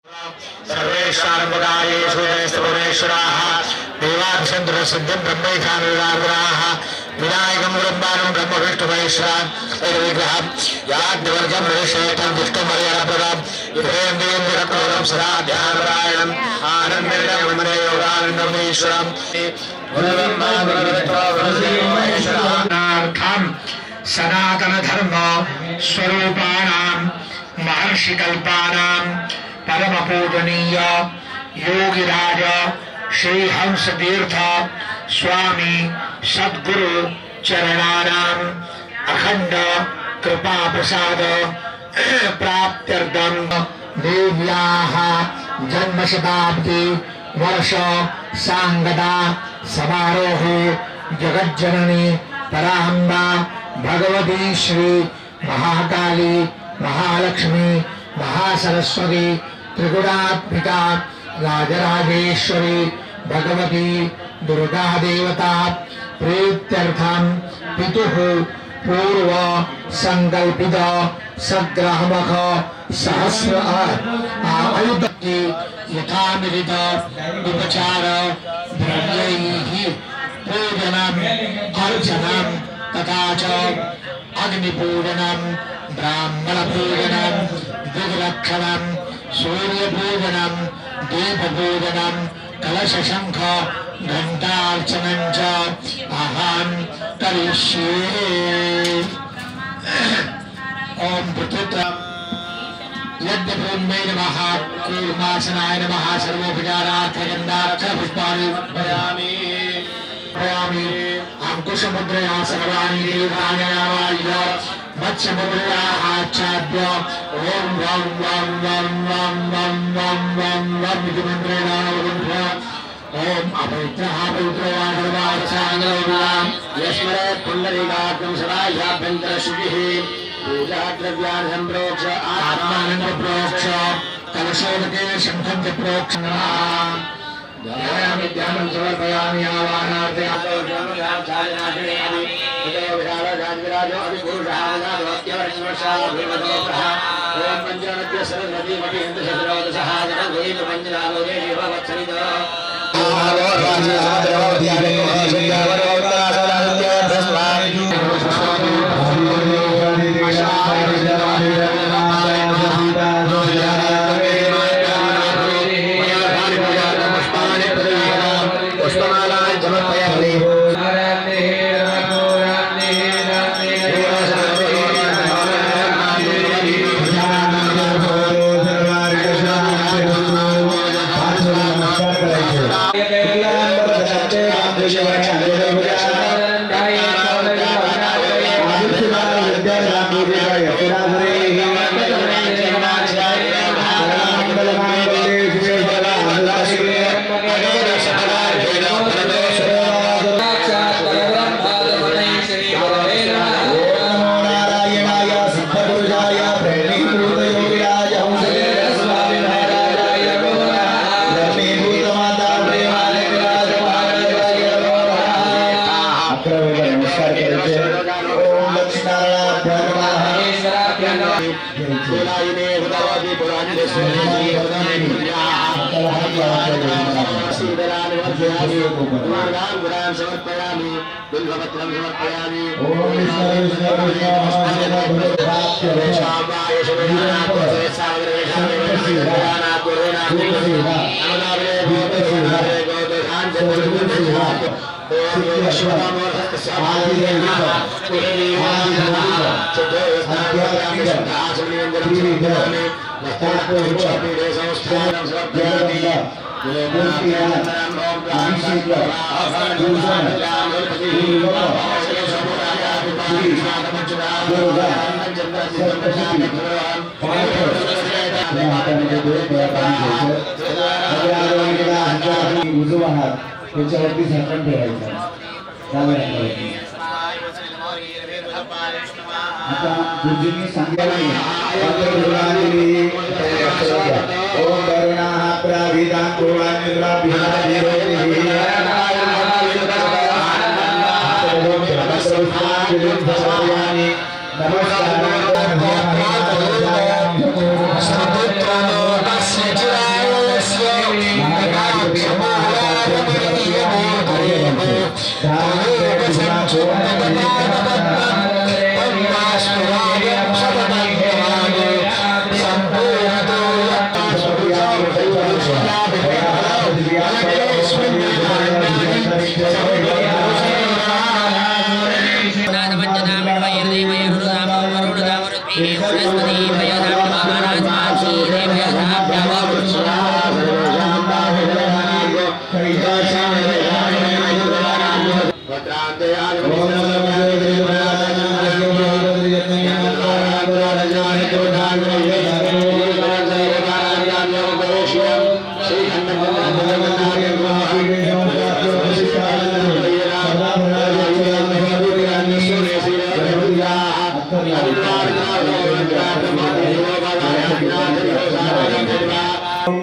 सर्वेश्वराम्बकायेषु जयस्तपुरेश्वराः देवाभिषन्द्रसिद्धिं ब्रह्मैकानुराग्राः विनायकं ब्रह्माणं ब्रह्मविष्णुमहेश्वरं विग्रहं याज्ञवल्क्यं ऋषेष्ठं विष्णुमर्यादप्रदं इन्द्रेन्द्रियं सदा ध्यानपरायणम् आनन्दमने योगानन्दमीश्वरं सनातन धर्म स्वरूपाणां महर्षिकल्पानां परम पूजनीय योगिराज श्री हंस तीर्थ स्वामी सद्गुरु चरणानां अखंड कृपा प्रसाद प्राप्त्यर्थं देव्याः जन्म शताब्दी वर्ष सांगदा समारोह जगज्जननी पराम्बा भगवती श्री महाकाली महालक्ष्मी महासरस्वती त्रिगुणात्मिका राजराजेश्वरी भगवती दुर्गा देवता प्रीत्यर्थं पितुः पूर्व संकल्पित सग्रामक सहस्र आयुधि यथाविधित उपचार द्रव्यैः पूजनम् अर्चनम् तथा च अग्निपूजनम् ब्राह्मणपूजनम् विग्रक्षणम् सूर्यपूजनम् दीपपूजनम् कलशशंख घंटार्चनं च अहं करिष्ये। ओम पृथुत्रं यज्ञपूर्णे नमः कूर्मासनाय नमः सर्वोपचारार्थगन्धार्थ पुष्पाणि प्रयामि अंकुशमुद्रया सर्वाणि देवानाय मत्स्यमुद्रया आच्छाद्य ओम वं वं वं वं वं वं वं वं इति मन्त्रेण ओम अपवित्रः पवित्रवासवाचाङ्गोलां यस्मरेत् पुण्डरीकाग्नं सदा ह्याभ्यन्तरशुचिः पूजा द्रव्याणि सम्प्रोक्ष आत्मानं प्रोक्ष कलशोदके शङ्खं च प्रोक्ष ध्यायामि ध्यानं समर्पयामि आवाहनार्थे आता गुरुजींनी सांगितले ओम करुणाः प्रविदां नमस्कार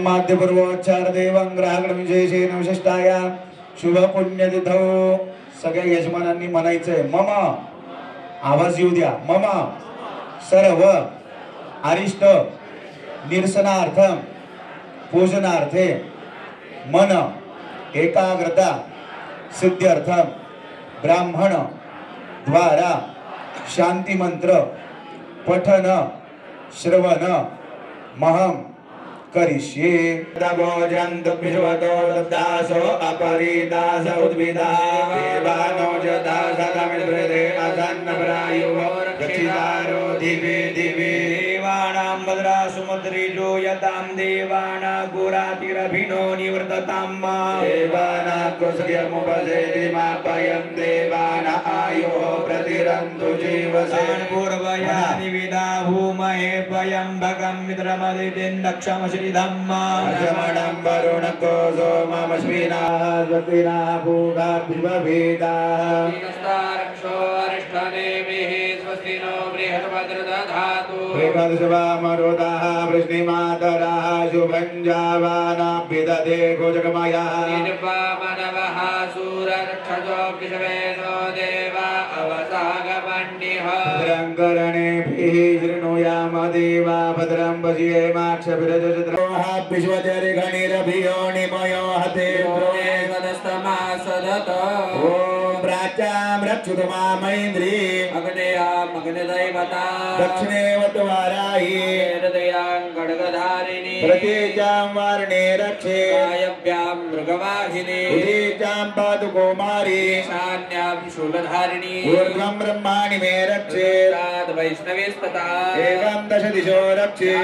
माध्यपूर्वोच्चार देवं ग्रहण विशेषेण विशिष्टाया शुभ पुण्यतिथौ सगळ्या यजमानांनी म्हणायचंय मम आवाज येऊ द्या मम सर्व अरिष्ट निरसनार्थम पूजनार्थे मन एकाग्रता सिद्ध्यर्थम ब्राह्मण द्वारा शांती मंत्र पठन श्रवण महम करिष्ये दभोजन्त विश्वतो ददासो अपरिदास उद्भिदा देवानो जदा सदमिद्रदे अदन्न प्रायुः रक्षितारो दिवे दिवे देवानां भद्रा सुमद्रिजो यतां देवाना गुरातिरभिनो निवर्ततां देवाना कुसर्यमुपसेति मापयं देवाना आयुः प्रतिरन्तु जीवसेन पूर्वया निविदा भूमहे पयं भगं मित्रमदितिं दक्षमश्री धम्मा अजमणं वरुणको सोममश्विना स्वस्तिना पूगा विभवेदाः रक्षो अरिष्टनेमिः स्वस्तिनो बृहस्पतिर्दधातु एकादशवामरोदाः वृष्णिमातराः शुभञ्जावानाभ्युदधे गोजगमयः निर्वामनवः सूररक्षजो विश्वेशो देवा अवसागमण्डिः भद्रं कर्णेभिः शृणुयाम देवा भद्रं पश्येमाक्षभिरजत्रः विश्वजरिगणिरभियो निमयो हते सदस्तमासदत ॐ प्राच्यां रक्षतु मामैन्द्री अग्नेयमग्निदैवता दक्षिणेवतु वाराहि हृदयां खड्गधारिणी प्रतीचां वार्णे रक्षे कायभ्यां मृगवाहिनी उदीचां पातु कौमारी ईशान्यां शूलधारिणी ऊर्ध्वं ब्रह्माणि मे रक्षे वैष्णवीस्तता एवं दश दिशो रक्षे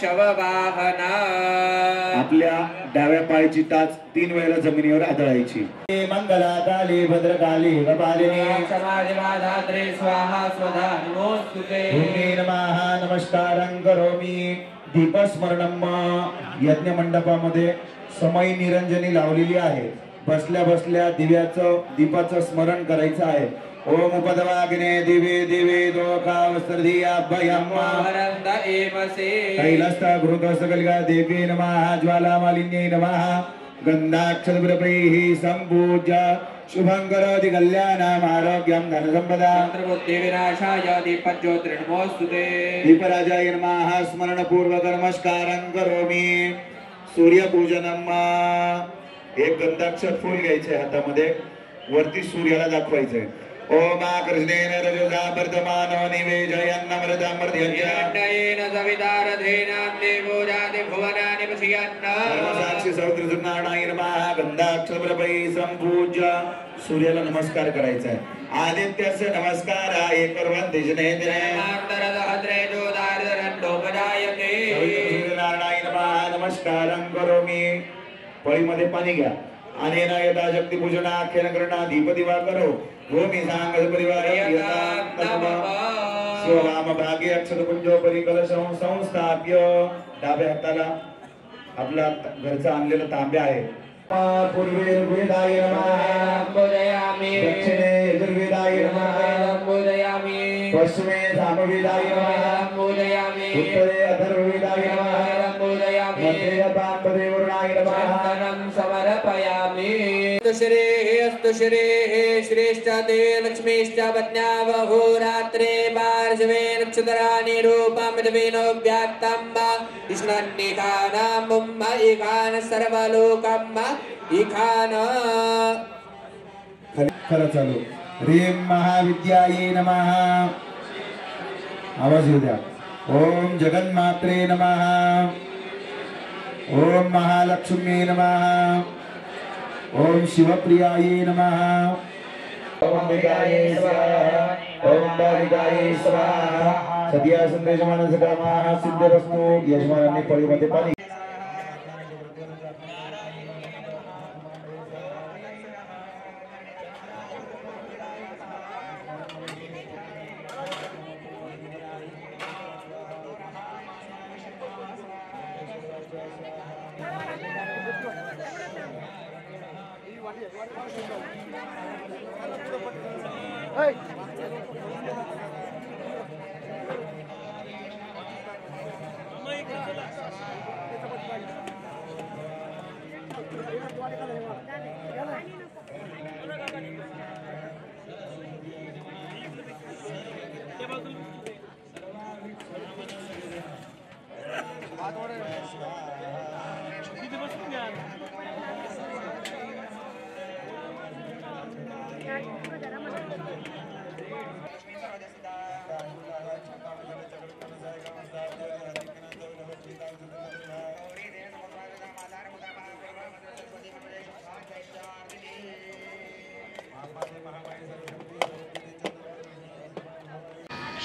शववाहना आपल्या डाव्या पायाची टाच 3 वेळा जमिनीवर आदळायची मंगला काली भद्रकाली कपालिनी समाधिमाधात्रे स्वाहा स्वधा नमोस्तुते भूमी नमः नमस्कारं करोमि दीपस्मरणम यज्ञ मंडपामध्ये समय निरंजनी लावलेली आहे बसल्या बसल्या दीपाचं स्मरण करायचं आहे ओम उपदवाग्ने दिवे दिवे दोखावस्त्रधियाभयं वरन्द एवसे कैलासता घृतसकलिका देवी नमः ज्वालामालिन्यै नमः गन्धाक्षरप्रैः सम्पूज्य शुभं करोति कल्याणम् आरोग्यं धनसम्पदा मंत्रबुद्धिविनाशाय दीपज्योतिर्नमोस्तुते दीपराजाय नमः स्मरणपूर्वक नमस्कारं करोमि सूर्यपूजनम एक गंधाक्षर फूल घ्यायचे हातामध्ये वरती सूर्याला दाखवायचंय ओम कृष्णेन रजसा वर्धमानो निवेजयन्नमृतमर्ध्यन्येन सवितारधेनां देवो जाति भुवनानि पश्यन्न साक्षी सौत्रनारायण नमः गंधाक्षरप्रभै संपूज्य सूर्याला नमस्कार करायचा आहे आदित्यस्य नमस्कार आहे कुर्वन्ति जनेन्द्रे मार्तरदहद्रे जोदारदरण्डोपजायते सूर्यनारायण नमः नमस्कारं करोमि पळीमध्ये पाणी घ्या अनेन यदा शक्ती पूजना आख्यान करणा दीप दिवा करो भूमि सांग परिवार स्वराम भाग्य अक्षर कुंजोपरी कलशं संस्थाप्य डाव्या हाताला आपला घरचा आणलेला तांब्या आहे पूर्वे वेदाय नमः बोधयामि दक्षिणे यजुर्वेदाय नमः बोधयामि पश्चिमे सामवेदाय नमः बोधयामि उत्तरे अथर्ववेदाय नमः बोधयामि मध्ये पांबरे वरुणाय नमः चन्दनं समर्पयामि अस्तु श्रेः श्रेष्ठते लक्ष्मीश्च पत्न्यावहोरात्रे पार्श्वे नक्षत्राणि रूपमिदविनो व्याप्तं कृष्णन्निखानं मुम्म इखान सर्वलोकं इखान खरं चालू ह्रीं महाविद्यायै नमः आवाज येऊ द्या ओम जगन्मात्रे नमः ओम महालक्ष्मी नमः ओम शिवप्रियायै नमः ओम विकाये स्वाहा ओम भविकाये स्वाहा सद्या संदेशमानांचा कामा सिद्धरस्तु यजमानांनी पळीमध्ये पाणी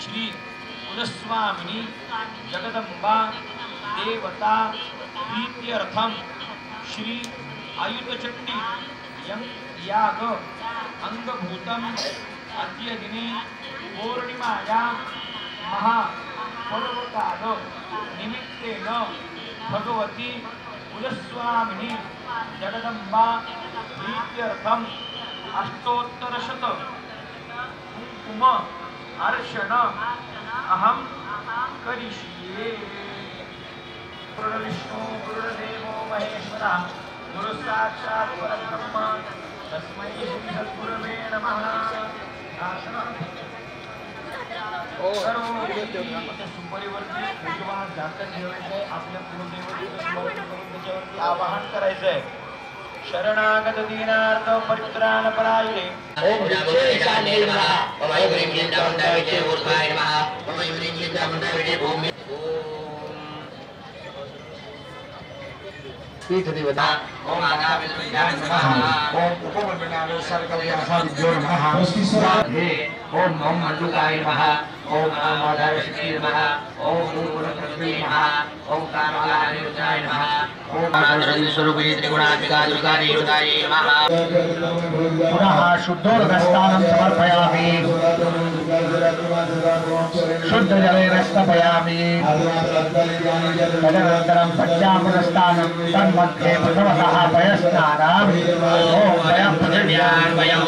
श्री कुलस्वामिनी जगदंबा देवता प्रीत्यर्थम श्री आयुधचंडी याग अंगभूतम अद्य दिने पौर्णिमाया महापर्वकाल निमित्तेन भगवती कुलस्वामिनी जगदंबा प्रीत्यर्थम अष्टोत्तरशत कुंकुम अर्चन अहम करिष्ये। गुरुर्विष्णु गुरुर्देवो महेश्वरः गुरु साक्षात् परब्रह्म तस्मै श्री सद्गुरवे नमः। सुपरिवर्ती विद्वान जातक ठेवायचंय आपल्या कुलदेवतेचं आवाहन करायचंय। शरणागत दीनार्थ परित्राण परायणे ओम विश्वेशाय नमः ओम ऐं चामुण्डाय ऊर्ध्वाय नमः ओम ऐं चामुण्डाय भूमि पीठदेवता ओम आगाविद्याय नमः ओम उपमण्डलाय सर्गव्यासादिभ्यो नमः ओम मल्लुकाय नमः ओम माधवाय नमः ओम गुरुकुलकृष्णे नमः ओम कामकालाय नमः ओम स्वरूपे त्रिगुणात्मिकाय नमः। पुनः शुद्धोदकस्नानं समर्पयामि शुद्धजलेन स्नापयामि तदनन्तरं पञ्चामृतस्नानं तन्मध्ये प्रथमतः पयस्नानम् ओम पयं पृथिव्यां पयं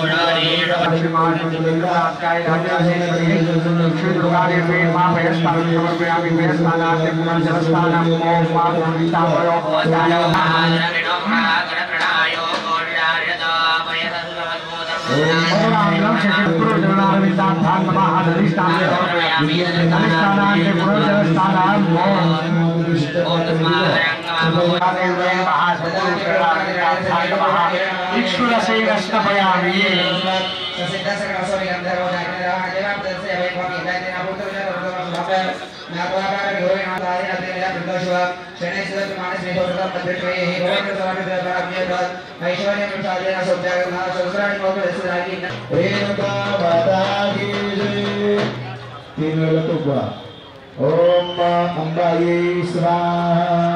ओम अंबाये स्वाहा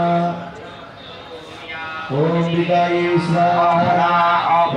ओम विदाये स्वाहा ओम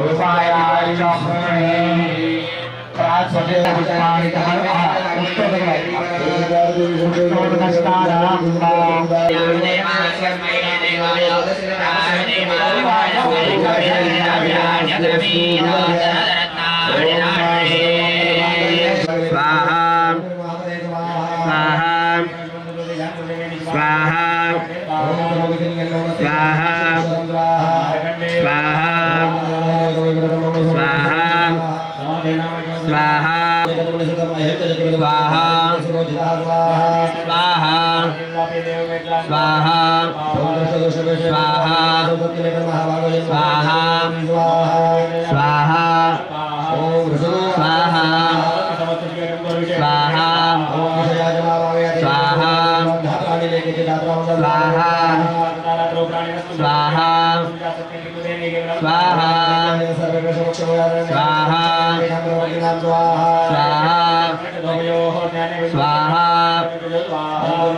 स्वाहा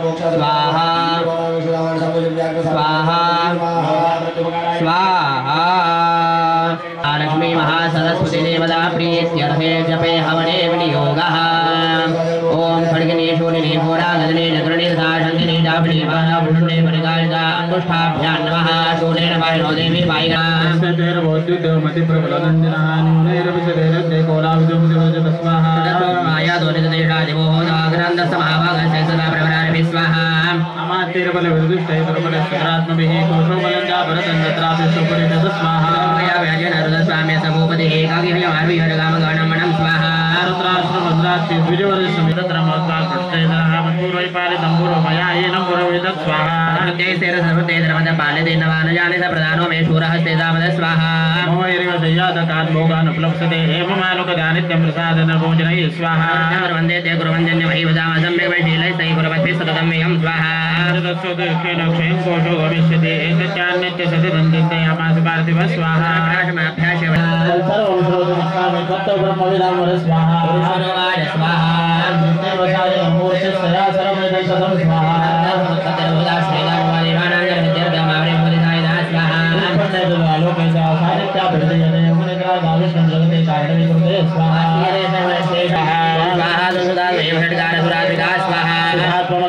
स्वाहा स्वाहा स्वाहा लक्ष्मी महासरस्वती देवता प्रीत्यर्थे जपे हवने विनियोगः ओम खड्गिनी शूलिनी घोरागजनी चक्रिणी तथा शंकिनी डाबिनी महाभुषुणे परिकारिता अंगुष्ठाभ्यां नमः शूलेन वायनो देवी वायिना माया दोनितदेशा दिवो होदाग्रन्थसमावागस्य सदा प्रवरामि स्वाहा अमात्यर्बल विदुष्टै दुर्बल सुरात्मभिः कोशो बलञ्जा भरतन्द्रापि सुपरिणत स्वाहा मया व्याजेन रुद्रस्वामी सभूपतिः कागिभियमार्विहरगामगणमणं स्वाहा रुद्राश्रमद्राक्षि द्विजवर्षमितत्रमोत्तात् पृष्ठेतरः मत्पूर्वैपालितं पूर्वमया येनं पुरवेदत् स्वाहा प्रत्ययस्तेन सर्वते धर्मदपालिते नवानजाने स प्रधानो मे शूरः स्तेजामद स्वाहा मोहैर्व शय्यादकात् भोगान् उपलप्स्यते एवमालोकदानित्यं प्रसादनभोजनैः स्वाहा वन्दे ते कुर्वन्त्यन्यमहि वदामः सम्यक् वैशीलैस्तैः कुर्वद्भिः सततं मेऽहं स्वाहा तत्स्वदेशेन क्षयं कोशो भविष्यति एतच्चान्नित्यसतिदन्दितयामास पार्थिवः स्वाहा प्रकाशमाभ्यास्य सर्वं श्रोतुमिच्छामि तत्त्वब्रह्मविदां स्वाहा पुरुषोवाच स्वाहा देवताय मूर्तिस्तया सर्वमेतं सदं स्वाहा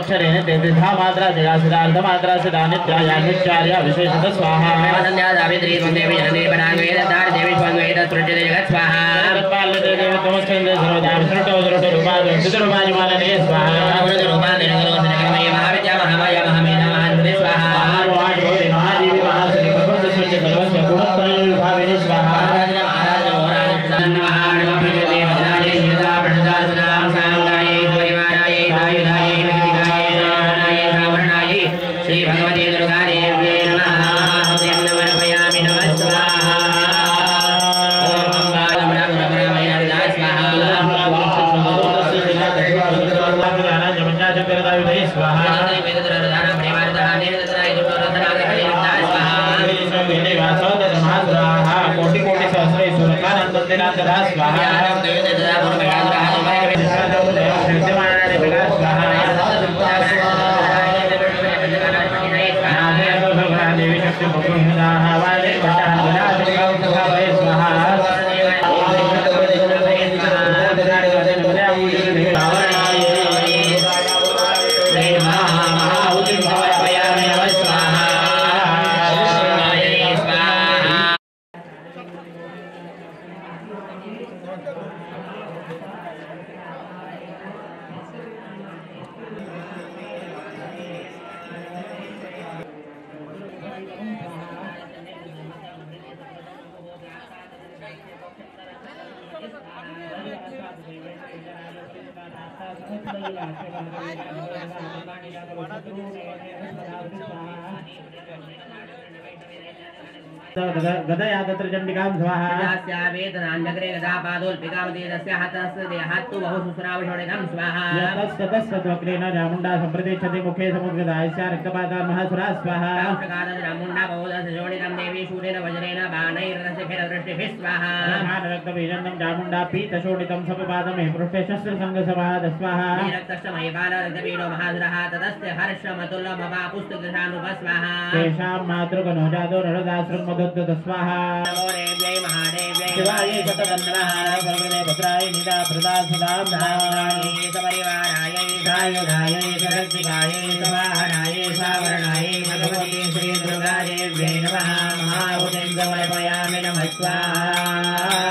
स्वाहाक्षरेण तेधा मात्रा जयासिदार्ध मात्रा सिदा नित्याया नित्यार्या विशेषत स्वाहा सावित्री देवी जननी परांगेद दार देवी स्वांगेद सृष्टि जगत् स्वाहा पाल्यते देव तमस्कंदे सर्वदा विसृतो सर्वतो रूपादो चित्ररूपादिमानने स्वाहा रूपादि नगरोदनकमय महाविद्या महामाया महामेधा महाद्भुते स्वाहा महादेवी महादेवी महाश्री भगवत स्वच्छ सर्वस्व गुणत्रय विभाविनी स्वाहा महाराज महाराज महादेव देवताये सीता प्रसाद सुदाम सांगाये परिवाराये आयुधाये विद्याये सावरणाये श्री भगवती दुर्गा देव्यै नमः हृदयं समर्पयामि नमः स्वाहा ओम अंबारमणा गुरुपरमय नमः स्वाहा स्वाहा कोटि कोटि सहस्रे सूरकानंदनाथ स्वाहा देवी शक्ति गदया तत्र चण्डिकां स्वाहा वेदनान्यग्रे गदापादोल्पिकामदेदस्य हतस्य देहात्तु बहु सुस्रावशोणितं स्वाहा यतस्ततस्तत्वक्रेण चामुण्डा सम्प्रतिष्ठति मुखे समुद्गदायस्या रक्तपाता महासुरा स्वाहा चामुण्डा बहुदशोणितं देवी शूलेन वज्रेण बाणैररसिभिरदृष्टिभिः स्वाहा रक्तबीजन्नं चामुण्डा पीतशोणितं समपादमे पृष्ठे शस्त्रसङ्गसभाद स्वाहा रक्तश्च महिपाल रक्तपीडो महासुरः तदस्य हर्षमतुल्लमपापुस्तुदशानुप स्वाहा तेषां मातृगणो जातो नरदाश्रम मदद्दत स्वाहा नमो देव्यै महादेव्यै शिवायै शतकन्नमः सर्वमे भद्राय निदा प्रदा सदा महाय सपरिवारायै सायुधायै सरस्वतीयै समाहनायै सावरणायै भगवती श्री दुर्गा देव्यै नमः महाहुतिं समर्पयामि नमः स्वाहा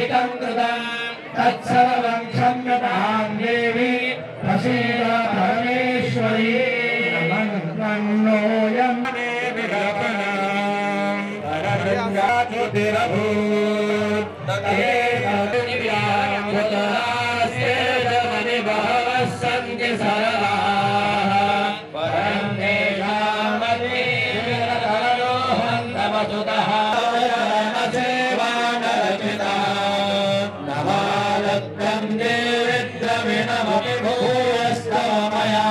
यदधिकं कृतं तत्सर्वं क्षम्यतां देवी प्रसीद परमेश्वरी नमोऽयं देविरपणं पररञ्जातुतिरभूत् तदेतदिव्यां भूतरास्ते जमनि बहवः सन्ति सरलाः परं तेषामपि विरतरोहं तमसुतः सेवानरचिता नमालब्धं देविद्रविणमपि भूयस्तमया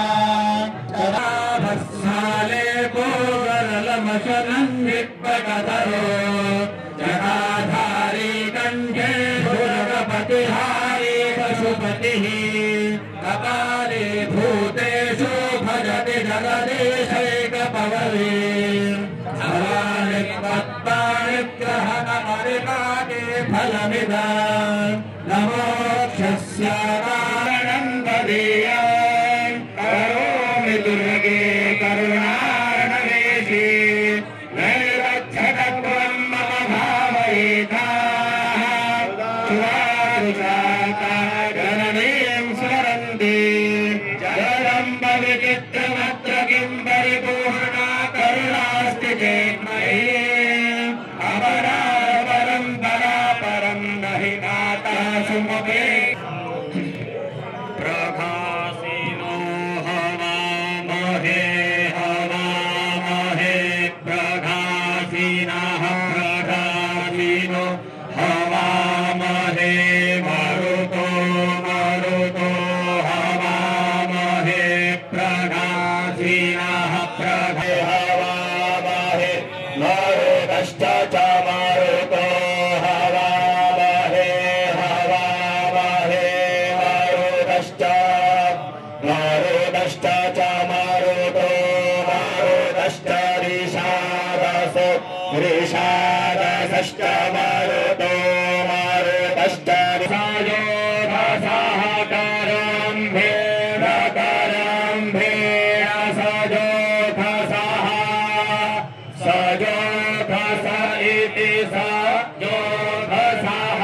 तदाभस्माले पूगरलमशनं विप्पकतरो जनाधारी कण्ठे भुजगपतिहारी पशुपतिः कपाले भूतेषु भजति जगदीशैकपवने ग्रहणमरिकाके फलमिदं नमोक्षस्यारणं तदीयं करोमि दुर्गे करुणार्णवेशे नैरक्षकत्वं मम भावयेताः जननीं स्मरन्ति जगदम्ब विचित्रमत्र किं परिपूर्णा करुणास्ति चेन्मयी परं नहि नाता सुमपे प्रभासिनो हवामहे प्रभासिनः प्रभासिनो हवामहे मरुतो हवामहे प्रभासिनः हवामहे मरुतश्च मारुतो ऋषादश्च मारुतो मारुतश्चारम्भे सजोधसः सजोधस इति सजोधसः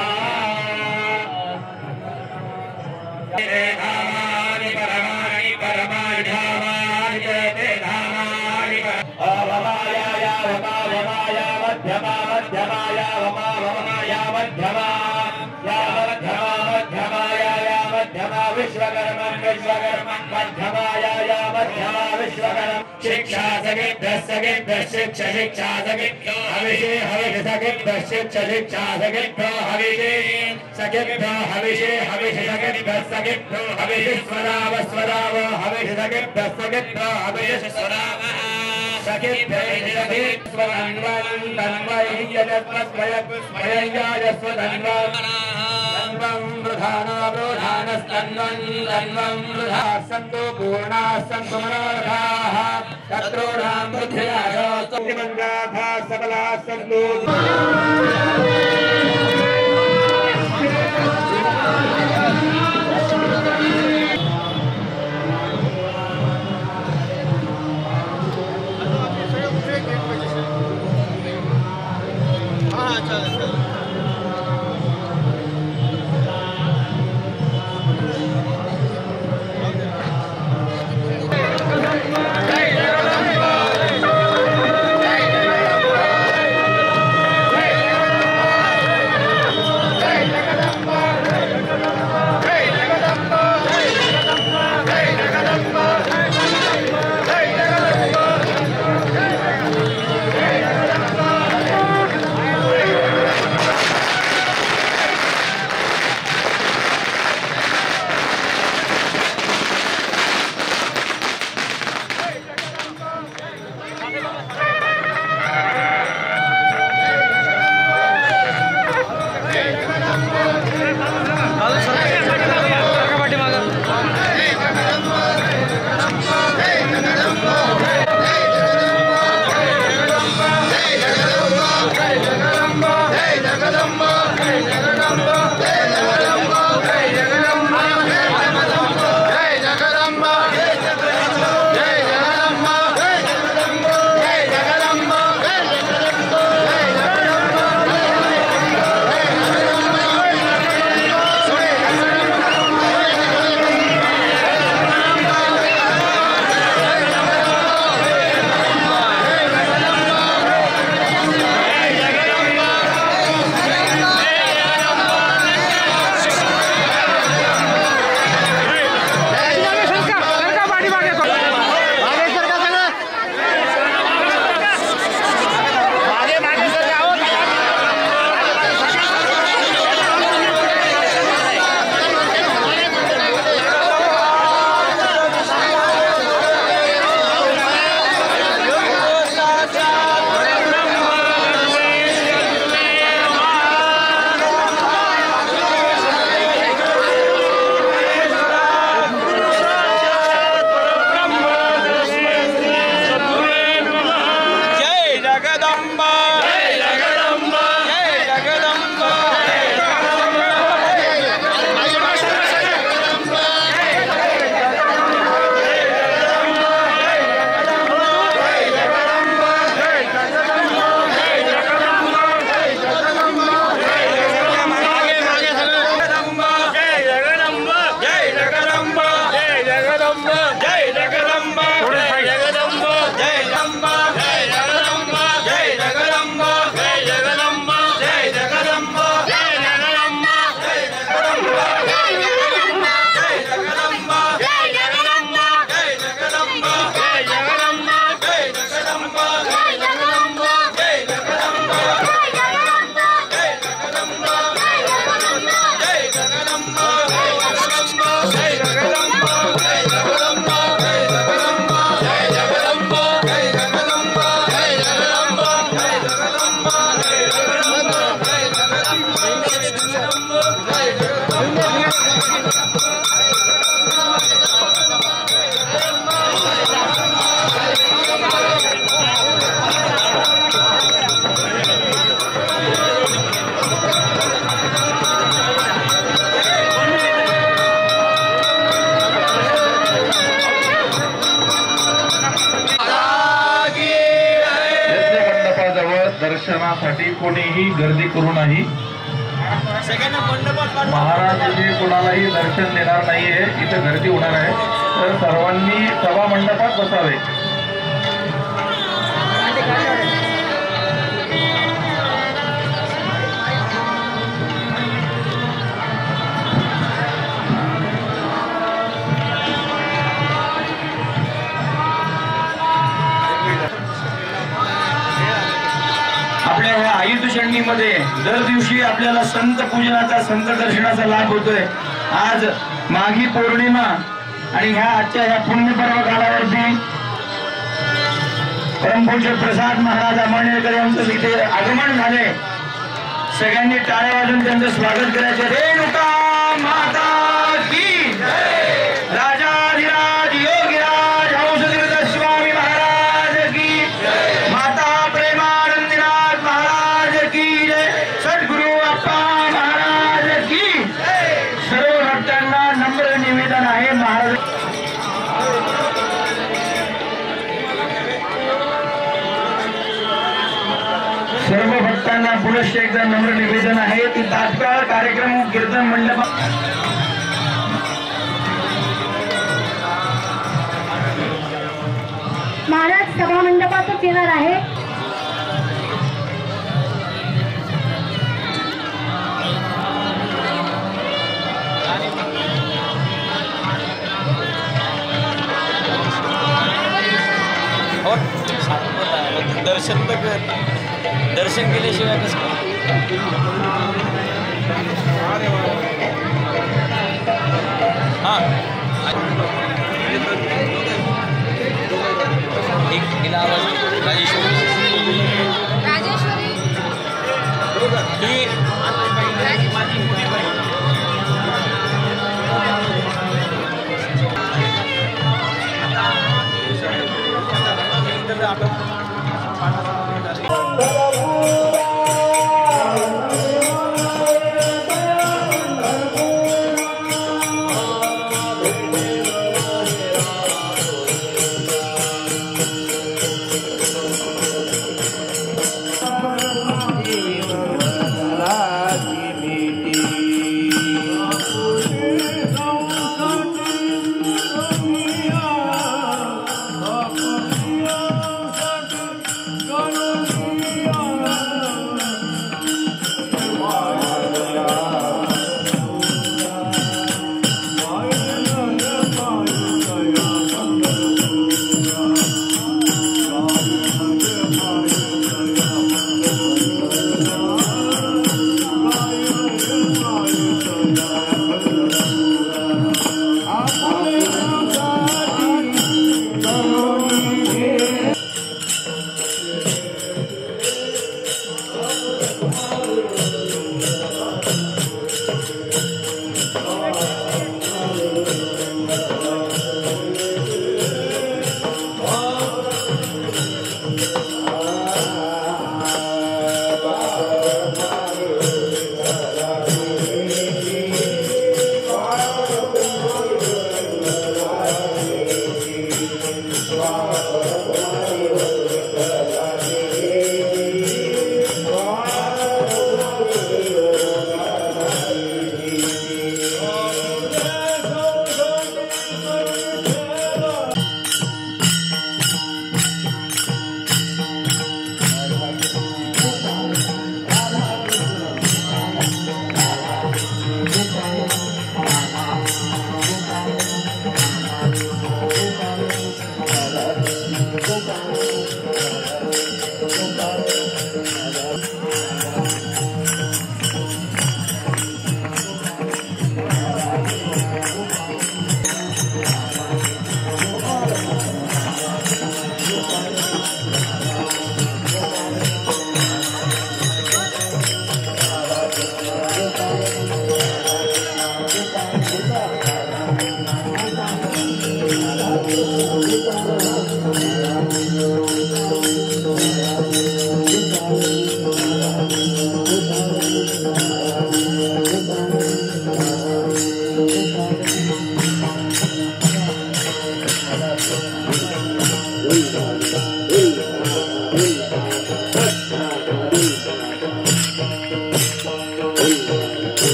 धामानि परमाणि परमाणि धामानि जयते धामानि विश्वकर्मं मध्यमाया मध्यमा विश्वकर्म शिक्षा सगिभ्यः शिक्षा शिक्षा सगिभ्यो हविषे हविष सगिभ्यः शिक्षा सगिभ्यो हविषे सगिभ्यो हविषे हविष सगिभ्यः सगिभ्यो हविष स्वराव हविष सगिभ्यः सगिभ्यो हविष स्वरावः सन्तु पूर्णा सन्तु मनोरथाः शत्रूणां बुद्धिराः सबला सन्तु दर्शनासाठी कोणीही गर्दी करू नाही. महाराज जी कोणालाही दर्शन देणार नाहीये, इथे गर्दी होणार आहे, तर सर्वांनी सभा मंडपात बसावे. आपल्या ह्या आयुध चंडीमध्ये दर दिवशी आपल्याला संत पूजनाचा, संत दर्शनाचा लाभ होतोय. आज माघी पौर्णिमा आणि आजच्या ह्या पुण्यपर्व कालावरती परमपूज्य प्रसाद महाराज आंबेडकर यांचं इथे आगमन झाले. सगळ्यांनी टाळ्या वाजून त्यांचं स्वागत करायचे. रेणुका माता की राजाधिराज योगीराज हंसतीर्थ स्वामी महाराज की माता प्रेमानंदनाथ महाराज की जय. सद्गुरु अप्पा महाराज की. सर्व भक्तांना नम्र निवेदन आहे. महाराज सर्व भक्तांना पुनश्च एकदा नम्र निवेदन आहे की तात्काळ कार्यक्रम कीर्तन मंडपात महाराज सभा मंडपातच येणार आहे. दर्शन केल्याशिवाय कसं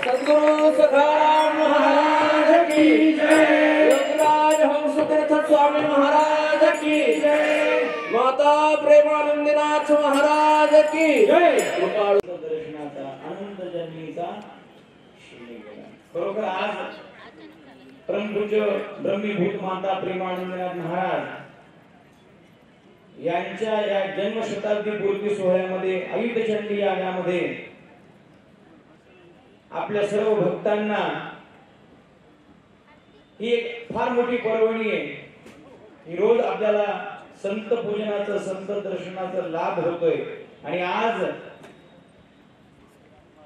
सद्गुरु सखाराम महाराज की जय, योगराज हंसतीर्थ स्वामी महाराज की जय, माता प्रेमानंदनाथ महाराज की जय। दर्शनाचा अनंत जन्मीचा खरोखर आज परमपूज्य ब्रह्मीभूत माता प्रेमानंदनाथ महाराज यांच्या या जन्मशताब्दी पूर्ती सोहळ्यामध्ये अयुतचंडी यागामध्ये आपल्या सर्व भक्तांना ही एक फार मोठी पर्वणी आहे की रोज आपल्याला संत पूजनाचं संत दर्शनाचा लाभ होतोय आणि आज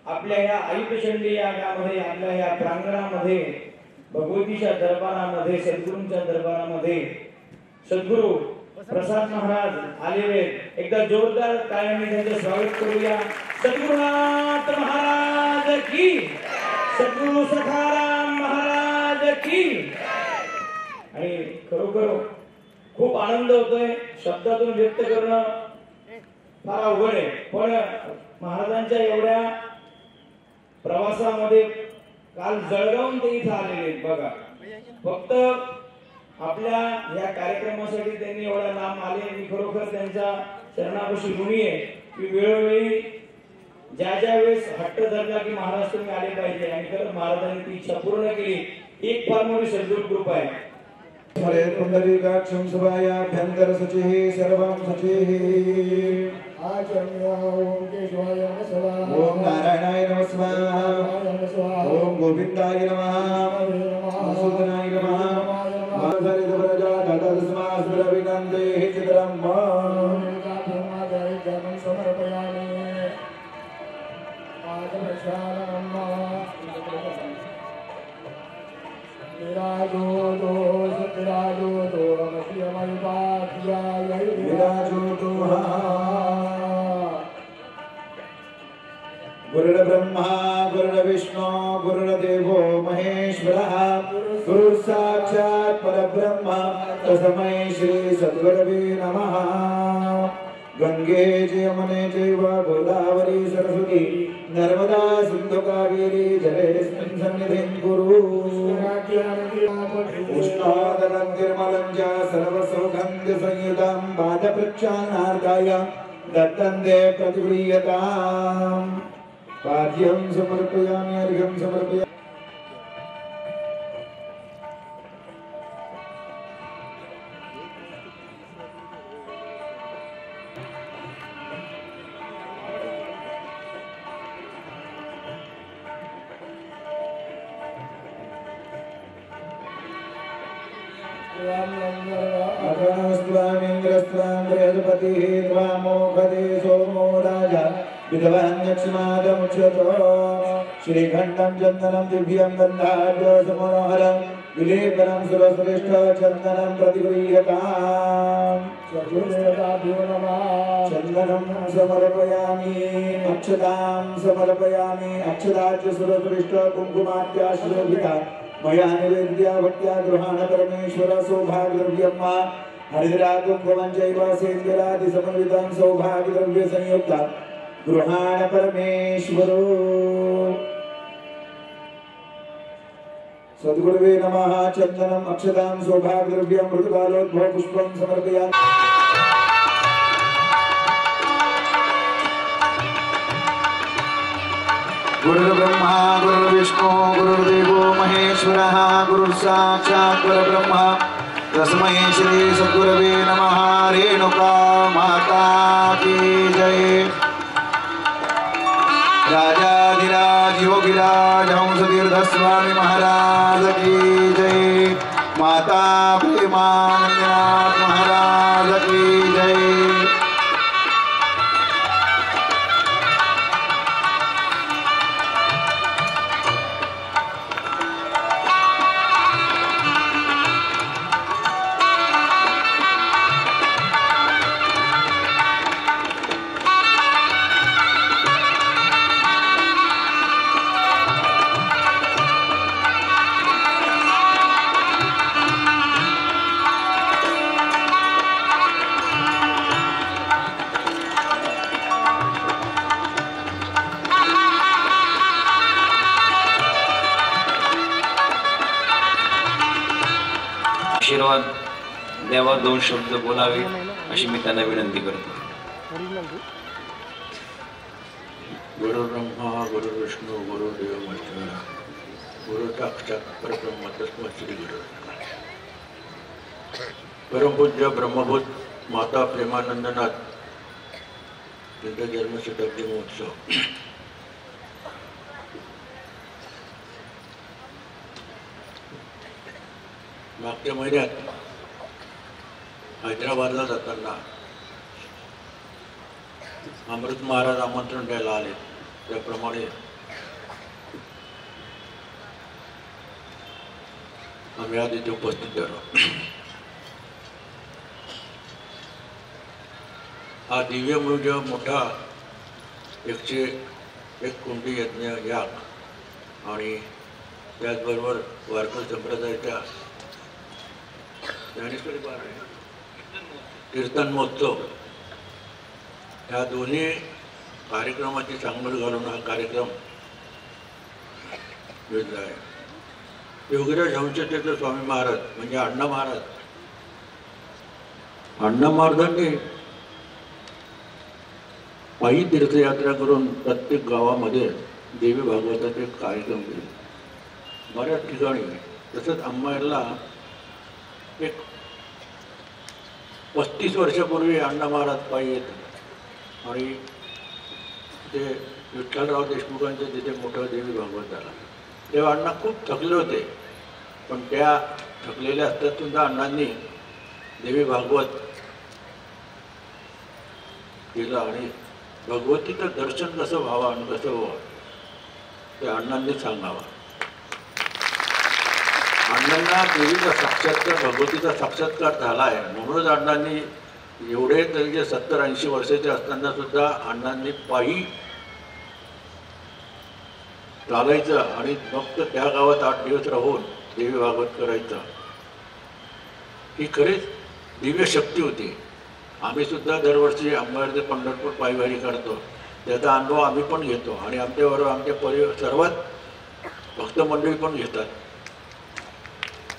आपल्या या अयुतचंडी यागामध्ये आपल्या या प्रांगणामध्ये भगवतीच्या दरबारामध्ये सद्गुरूंच्या दरबारामध्ये सद्गुरू प्रसाद महाराज आलेले, एकदा जोरदार टाळ्यांनी त्यांचं स्वागत करूया। सद्गुरुनाथ महाराज की, सद्गुरु सखाराम महाराज की। आणि खरोखर खूप आनंद होतोय, शब्दातून व्यक्त करणं फार अवघड आहे, पण महाराजांच्या एवढ्या प्रवासामध्ये काल जळगावून ते इथं आलेले बघा, फक्त आपल्या या कार्यक्रमासाठी त्यांनी एवढा लांब आले। मी खरोखर त्यांच्या चरणापाशी ऋणी आहे की वेळोवेळी ज्या वेळेस हट्ट धरला की महाराज तुम्ही आले पाहिजे आणि खरं महाराजांनी ती इच्छा पूर्ण केली, एक फार मोठी सद्गुरू कृपा आहे। हरे पुंडरीकाक्षं सभायाभ्यंतर शुचिः सर्वं शुचिः। ओम केशवाय नमः, ओम नारायणाय नमः, ओम गोविंदाय नमः, मधुसूदनाय नमः। गुरुर्ब्रह्मा गुरुर्विष्णु गुरुर्देवो महेश्वरः, गुरुः साक्षात् परब्रह्म तस्मै श्री सद्गुरवे नमः। गंगे च यमुने चैव गोदावरी सरस्वती नर्मदा सिंधु कावेरी जलेऽस्मिन् सन्निधिं कुरु। उष्णोदकं च सर्वसुगन्धसंयुतं पादप्रक्षालनार्थाय दत्तन्ते प्रतिगृह्यताम्। पाद्यं समर्पयामि, अर्घ्यं समर्पयामि। श्रीखंडं चंदनं दिव्यं गंधाढ्य समोहरं विलेपनं सुरश्रेष्ठ चंदनं प्रतिगृह्यताम्। चंदनं समर्पयामि, अक्षतां समर्पयामि। अक्षताच सुरश्रेष्ठ कुंकुमाद्याश्रोभिता मया निवेद्या भक्त्या गृहाण परमेश्वर सौभाग्यद्रव्यं मा हरिद्रा कुंकुमं चैव सेन्द्रादि समन्वितं सौभाग्यद्रव्य संयुक्ता गृहाण परमेश्वरो। सद्गुरुवे नमः। चंदनम अक्षतां सौभाग्यद्रव्यं मृदुकालोद्भव पुष्पं समर्पयामि। गुरुर्ब्रह्मा गुरुर्विष्णू गुरुर्देवो महेश्वरः गुरुर्साक्षात् परब्रह्म तस्मै श्री सद्गुरवे नमः। रेणुका माता की जय। राजाधिराज योगिराज हंसतीर्थ स्वामी महाराज की जय। माता प्रेमानंदनाथ महाराज की जय। आशीर्वाद द्यावा, 2 शब्द बोलावे अशी मी त्यांना विनंती करतो. गुरुर्ब्रह्मा गुरुर्विष्णू गुरुदेव महेश्वरा गुरु साक्षात परब्रह्म तस्मै श्री गुरु. परमपूज्य ब्रह्मभूत माता प्रेमानंदनाथ त्यांचा जन्मशताब्दी महोत्सव मागच्या महिन्यात हैदराबादला जाताना अमृत महाराज आमंत्रण द्यायला आले. त्याप्रमाणे आम्ही आज इथे उपस्थित झालो. हा दिव्य म्हणजे मोठा 101 कुंडी यज्ञ याग आणि त्याचबरोबर वारकरी संप्रदायाच्या ज्ञानेश्वरी पारायण कीर्तन महोत्सव ह्या दोन्ही कार्यक्रमाची सांगड घालून हा कार्यक्रम घेतला आहे. योगीराज हंसतीर्थ स्वामी महाराज म्हणजे अण्णा महाराजांनी पायी तीर्थयात्रा करून प्रत्येक गावामध्ये देवी भागवताचे कार्यक्रम केले. बऱ्याच ठिकाणी तसंच अंबाईला एक 35 वर्षापूर्वी अण्णा महाराज पायी येत आणि ते विठ्ठलराव देशमुखांचे तिथे मोठं देवी भागवत झाला. तेव्हा अण्णा खूप थकले होते, पण त्या थकलेल्या असतात सुद्धा अण्णांनी देवी भागवत केलं आणि भगवतीचं दर्शन कसं व्हावं आणि कसं व्हावं ते अण्णांनी सांगावं. अण्णांना देवीचा साक्षात्कार भगवतीचा साक्षात्कार झाला आहे म्हणूनच अण्णांनी एवढे तरी 70-80 वर्षाचे असताना सुद्धा अण्णांनी पायी चालायचं आणि फक्त त्या गावात 8 दिवस राहून देवी भागवत करायचं. ही खरीच दिव्य शक्ती होती. आम्ही सुद्धा दरवर्षी अंबाडी ते पंढरपूर पायवारी काढतो. त्याचा अनुभव आम्ही पण घेतो आणि आमच्याबरोबर आमच्या सर्वात भक्त मंडळी पण घेतात.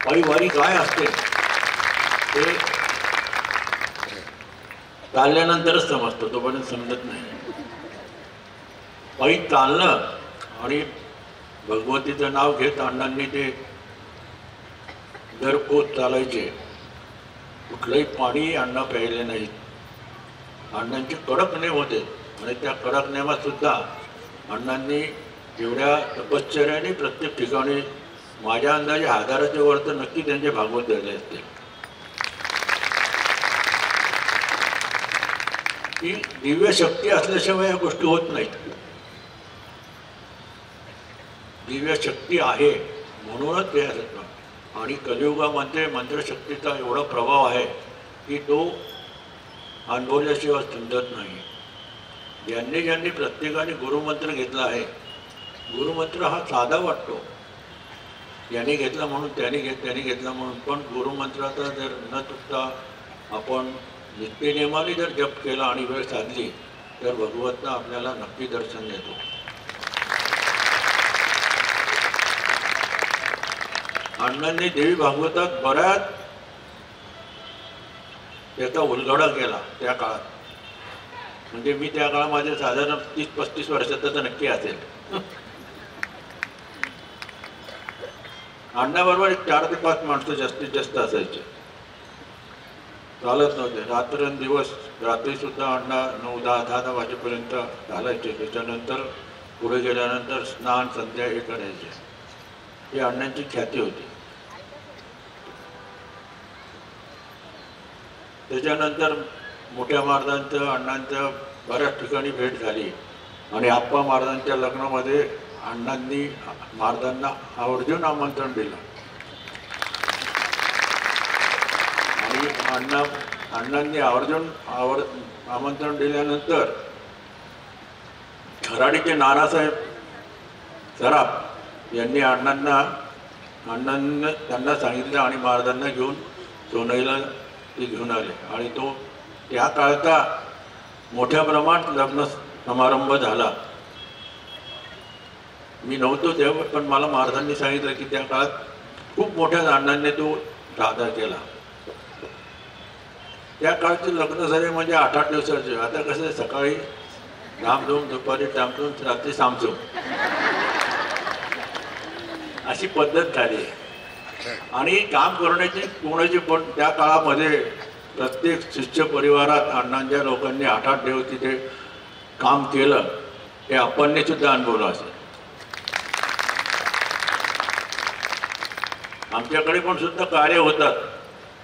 पायवारी काय असते ते चालल्यानंतरच समजतो, तोपर्यंत समजत नाही. पायी चालणं आणि भगवतीचं नाव घेत अण्णांनी ते दरपोत चालायचे. कुठलंही पाणी अण्णा प्यायले नाहीत. अण्णांचे कडक नेम होते आणि त्या कडक नेमात सुद्धा अण्णांनी एवढ्या तपश्चर्याने प्रत्येक ठिकाणी माझ्या अंदाजे 1000च्या वर तर नक्की त्यांचे भागवत झाले असतील. ही दिव्य शक्ती असल्याशिवाय या गोष्टी होत नाहीत. दिव्य शक्ती आहे म्हणूनच ते असत. आणि कलियुगामध्ये मंत्रशक्तीचा एवढा प्रभाव आहे की तो अनुभवल्याशिवाय समजत नाही. ज्यांनी प्रत्येकाने गुरुमंत्र घेतला आहे. गुरुमंत्र हा साधा वाटतो, याने घेतला म्हणून त्याने घेतला म्हणून, पण गुरुमंत्राचा जर न चुकता आपण नित्यनेमाने जर जप केला आणि वेळ साधली तर भगवंता आपल्याला नक्की दर्शन देतो. अण्णांनी देवी भागवतात बऱ्याच त्याचा उलगडा केला त्या काळात. म्हणजे मी त्या काळामध्ये साधारण 30-35 वर्षाचा तर नक्की असेल. अण्णाबरोबर 4 ते 5 माणसं जास्तीत जास्त असायचे, चालत नव्हते. रात्रंदिवस रात्रीसुद्धा अण्णा 9, 10, 10 वाजेपर्यंत घालायचे. त्याच्यानंतर पुढे गेल्यानंतर स्नान संध्या हे करायचे. ही अण्णांची ख्याती होती. त्याच्यानंतर मोठ्या महाराजांचं अण्णांचं बऱ्याच ठिकाणी भेट झाली आणि आप्पा महाराजांच्या लग्नामध्ये अण्णांनी महाराजांना आवर्जून आमंत्रण दिलं आणि अण्णांनी आवर्जून आमंत्रण दिल्यानंतर खराडीचे नानासाहेब सराफ यांनी अण्णांना त्यांना सांगितलं आणि महाराजांना घेऊन सोनईला ते घेऊन आले आणि तो त्या काळचा मोठ्या प्रमाणात लग्न समारंभ झाला. मी नव्हतो तेव्हा, पण मला महाराजांनी सांगितलं की त्या काळात खूप मोठ्या अण्णांनी तो साजरा केला. त्या काळचे लग्न झाले म्हणजे 8-8 दिवसाचे. आता कसं सकाळी धामधूम, दुपारी धामधूम, रात्री सामसूम अशी पद्धत झाली. आणि काम करण्याची कोणाची पण त्या काळामध्ये प्रत्येक शिष्य परिवारात अण्णांच्या लोकांनी 8-8 दिवस तिथे काम केलं हे आपणने सुद्धा अनुभवलं असेल. आमच्याकडे पण सुद्धा कार्य होतात,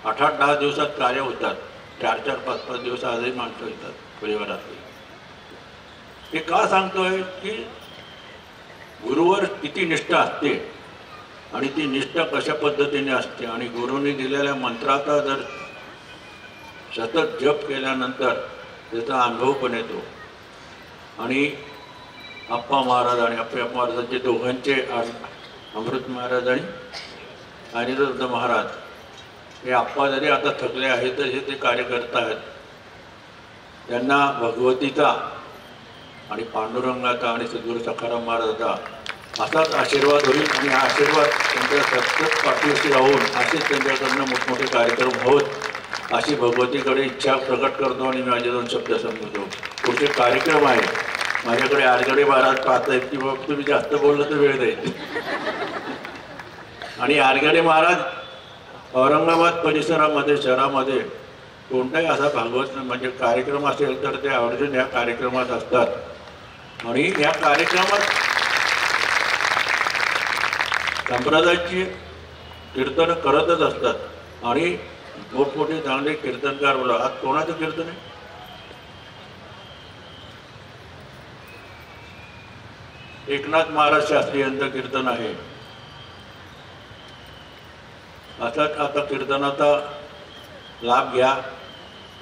8-10 दिवसात कार्य होतात. 4-4, 5-5 दिवस आजही माणसं येतात परिवारातली. हे का सांगतोय की गुरुवर किती निष्ठा असते आणि ती निष्ठा कशा पद्धतीने असते आणि गुरुने दिलेल्या मंत्राचा जर सतत जप केल्यानंतर त्याचा अनुभव पण येतो. आणि आप्पा महाराज आणि अप्पा महाराजांचे दोघांचे अमृत महाराज आणि अनिरुद्ध महाराज हे आप्पा जरी आता थकले आहेत तरी ते कार्य करत आहेत. त्यांना भगवतीचा आणि पांडुरंगाचा आणि सद्गुरू सखाराम महाराजाचा असाच आशीर्वाद होईल आणि हा आशीर्वाद त्यांच्या सतत पाठीशी राहून असेच त्यांच्याकडनं मोठमोठे कार्यक्रम होत अशी भगवतीकडे इच्छा प्रकट करतो आणि माझे 2 शब्द समजतो. पुढचे कार्यक्रम आहे माझ्याकडे आरगडे महाराज पाहत आहेत की बाबा तुम्ही जास्त बोललं तर वेळ जाईल. आणि आरगडे महाराज औरंगाबाद परिसरामध्ये शहरामध्ये कोणताही असा भागवत म्हणजे कार्यक्रम असेल तर ते आवर्जून या कार्यक्रमात असतात. आणि या कार्यक्रमात संप्रदायाची कीर्तन करतच असतात आणि मोठमोठे चांगले कीर्तनकार बोला. आज कोणाचं कीर्तन आहे? एकनाथ महाराज शास्त्री यांचं कीर्तन आहे. असाच आता कीर्तनाचा लाभ घ्या.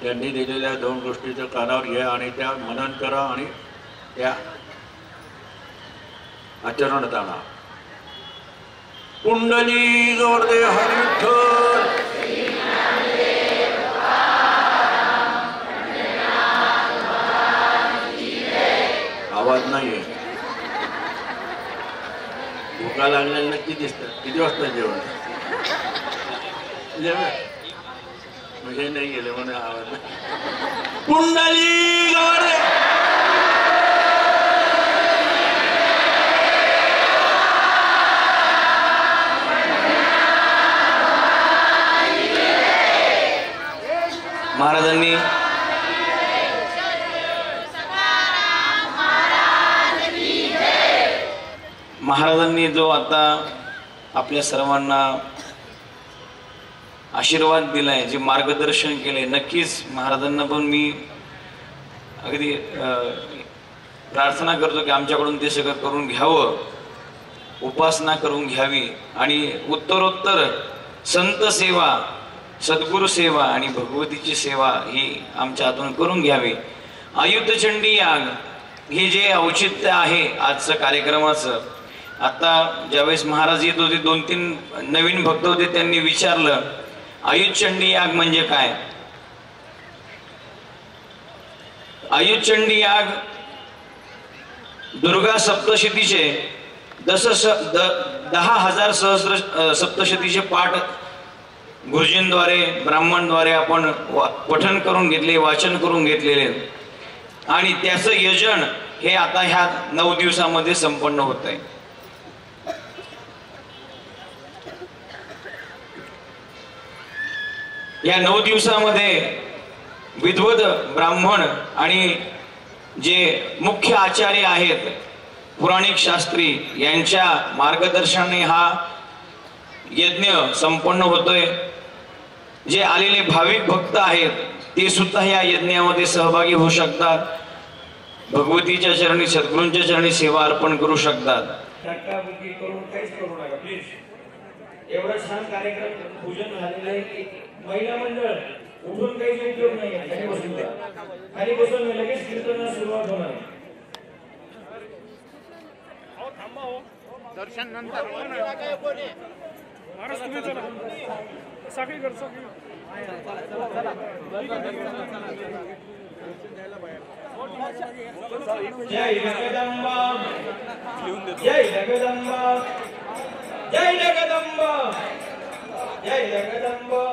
त्यांनी दिलेल्या 2 गोष्टीचं कानावर घ्या आणि त्या मनन करा आणि त्या आचरणात आणा. कुंडली जोरदे हरिठ्ठल. आवाज नाहीये. भुका लागलेलं नक्की दिसतात. किती वाजता जेवण? म्हणजे नाही गेले म्हणून आवाज. कुंडली जोरदे. महाराजांनी महाराजांनी जो आता आपल्या सर्वांना आशीर्वाद दिलाय, जे मार्गदर्शन केले, नक्कीच महाराजांना पण मी अगदी प्रार्थना करतो की आमच्याकडून ते सगळं करून घ्यावं, उपासना करून घ्यावी आणि उत्तरोत्तर संत सेवा, सद्गुरु सेवा आणि भगवतीची सेवा ही आमच्या हातून करून घ्यावी. आयुधचंडी याग हे जे औचित्य आहे आजचं कार्यक्रमाचं, आता ज्यावेळेस महाराज येत होते 2-3 नवीन भक्त होते, त्यांनी विचारलं आयुधचंडी याग म्हणजे काय. आयुधचंडी याग दुर्गा सप्तशतीचे 10,000 सहस्र सप्तशतीचे पाठ गुरुजींद्वारे ब्राह्मणद्वारे आपण पठण करून घेतले, वाचन करून घेतलेले आणि त्याचं यजन हे आता ह्या 9 दिवसामध्ये संपन्न होत आहे. या 9 दिवसामध्ये विद्वत ब्राह्मण आणि जे मुख्य आचार्य आहेत पुराणिक शास्त्री यांच्या मार्गदर्शनाने हा यज्ञ संपन्न होतोय। जे आलेले भाविक भक्त आहेत ते सुद्धा या यज्ञामध्ये सहभागी होऊ शकतात, भगवतीच्या चरणी सद्गुरूंच्या चरणी सेवा अर्पण करू शकतात। धक्काबुक्की करून काहीच करू नका प्लीज। एवढा छान कार्यक्रम पूजन झालेलं आहे की महिला मंडळ उठून काहीच उपयोग नाही, खाली बसून द्या, खाली बसून लगेच कीर्तनाला सुरुवात होणार। दर्शन नंतर जय जगदंबा, जय जगदंबा, जय जगदंबा, जय जगदंबा।